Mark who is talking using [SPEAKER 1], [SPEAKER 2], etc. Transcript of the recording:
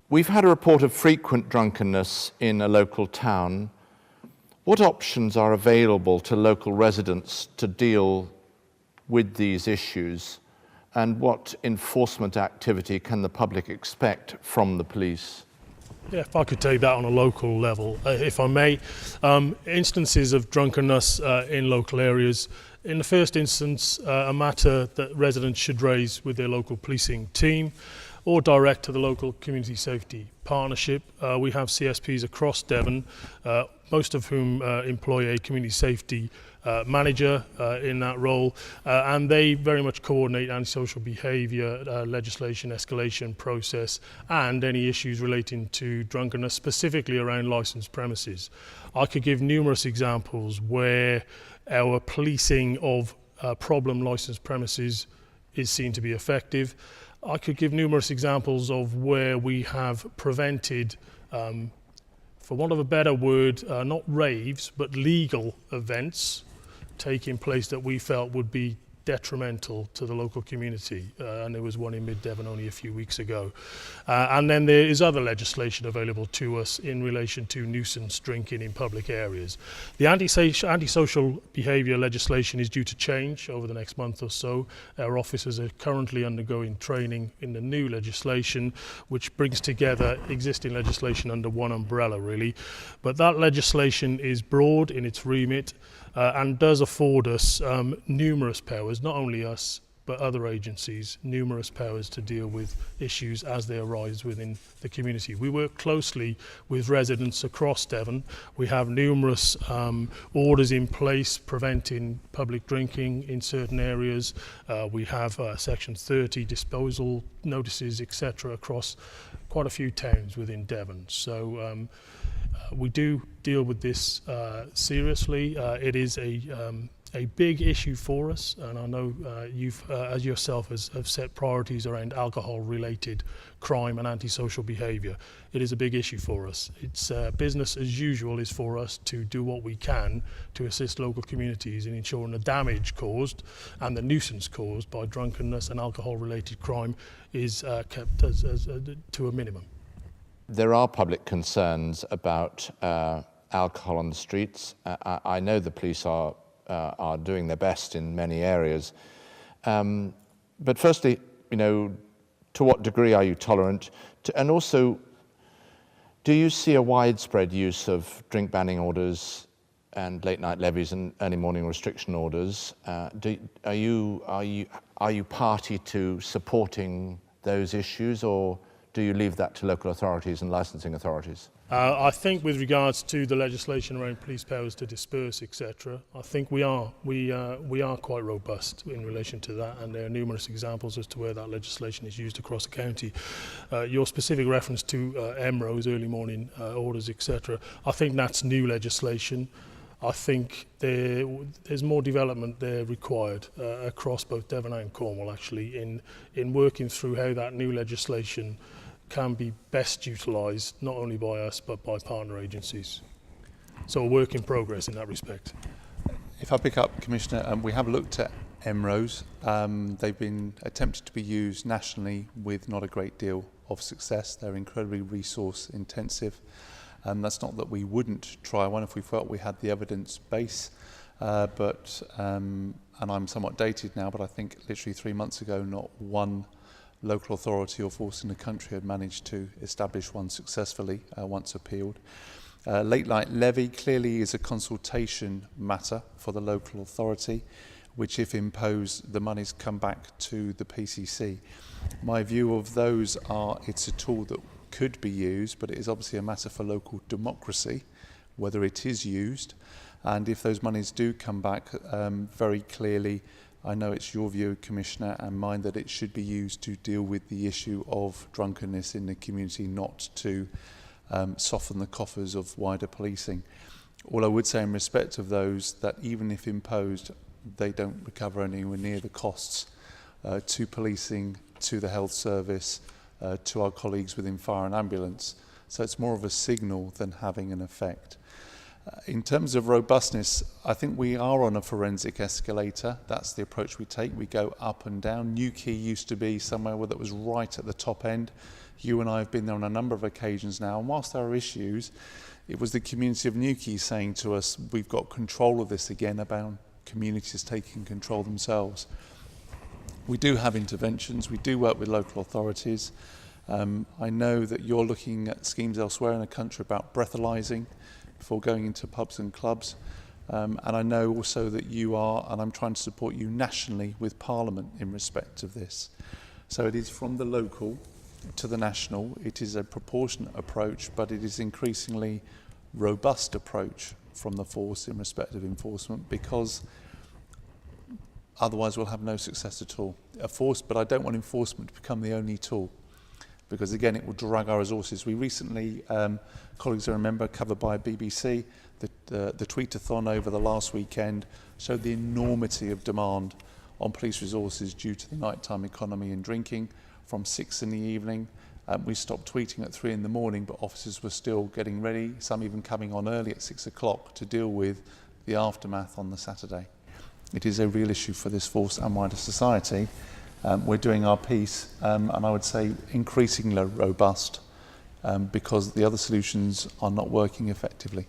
[SPEAKER 1] We've had a report of frequent drunkenness in a local town. What options are available to local residents to deal with these issues, and what enforcement activity can the public expect from the police?
[SPEAKER 2] Yeah, if I could take that on a local level, if I may. Instances of drunkenness in local areas. In the first instance, a matter that residents should raise with their local policing team or direct to the local community safety partnership. We have CSPs across Devon, most of whom employ a community safety manager in that role, and they very much coordinate antisocial behaviour legislation escalation process and any issues relating to drunkenness, specifically around licensed premises. I could give numerous examples where our policing of problem licensed premises is seen to be effective. I could give numerous examples of where we have prevented, for want of a better word, not raves, but legal events taking place that we felt would be detrimental to the local community, and there was one in Mid-Devon only a few weeks ago. And then there is other legislation available to us in relation to nuisance drinking in public areas. The antisocial behaviour legislation is due to change over the next month or so. Our officers are currently undergoing training in the new legislation, which brings together existing legislation under one umbrella, really. But that legislation is broad in its remit, and does afford us numerous powers, not only us, but other agencies, numerous powers to deal with issues as they arise within the community. We work closely with residents across Devon. We have numerous orders in place preventing public drinking in certain areas. We have Section 30 disposal notices, etc., across quite a few towns within Devon. So we do deal with this seriously. It is a big issue for us, and I know you've, as yourself, have set priorities around alcohol-related crime and antisocial behaviour. It is a big issue for us. It's business as usual is for us to do what we can to assist local communities in ensuring the damage caused and the nuisance caused by drunkenness and alcohol-related crime is kept to a minimum.
[SPEAKER 1] There are public concerns about alcohol on the streets. I know the police are doing their best in many areas. But firstly, to what degree are you tolerant? And also, do you see a widespread use of drink banning orders and late night levies and early morning restriction orders? Are you party to supporting those issues, or do you leave that to local authorities and licensing authorities?
[SPEAKER 2] I think with regards to the legislation around police powers to disperse, etc., I think we are quite robust in relation to that, and there are numerous examples as to where that legislation is used across the county. Your specific reference to MROs, early morning orders, etc., I think that's new legislation. I think there's more development there required across both Devon and Cornwall, actually, in working through how that new legislation can be best utilised, not only by us, but by partner agencies. So a work in progress in that respect.
[SPEAKER 3] If I pick up, Commissioner, we have looked at MROs. They've been attempted to be used nationally with not a great deal of success. They're incredibly resource intensive. That's not that we wouldn't try one if we felt we had the evidence base, and I'm somewhat dated now, but I think literally 3 months ago, not one local authority or force in the country had managed to establish one successfully once appealed. Late night levy clearly is a consultation matter for the local authority, which if imposed, the monies come back to the PCC. My view of those are it's a tool that could be used, but it is obviously a matter for local democracy, whether it is used. And if those monies do come back, very clearly, I know it's your view, Commissioner, and mine, that it should be used to deal with the issue of drunkenness in the community, not to soften the coffers of wider policing. All I would say in respect of those, that even if imposed, they don't recover anywhere near the costs to policing, to the health service, to our colleagues within fire and ambulance. So it's more of a signal than having an effect. In terms of robustness, I think we are on a forensic escalator. That's the approach we take. We go up and down. Newquay used to be somewhere that was right at the top end. You and I have been there on a number of occasions now, and whilst there are issues, it was the community of Newquay saying to us, we've got control of this again, about communities taking control themselves. We do have interventions. We do work with local authorities. I know that you're looking at schemes elsewhere in the country about breathalyzing before going into pubs and clubs. And I know also that you are, and I'm trying to support you nationally with Parliament in respect of this. So it is from the local to the national. It is a proportionate approach, but it is increasingly robust approach from the force in respect of enforcement, because otherwise we'll have no success at all. But I don't want enforcement to become the only tool, because again it will drag our resources. We recently, colleagues I remember, covered by BBC, the tweetathon over the last weekend showed the enormity of demand on police resources due to the nighttime economy and drinking from 6 in the evening. We stopped tweeting at 3 in the morning, but officers were still getting ready, some even coming on early at 6 o'clock to deal with the aftermath on the Saturday. It is a real issue for this force and wider society. We're doing our piece, and I would say increasingly robust, because the other solutions are not working effectively.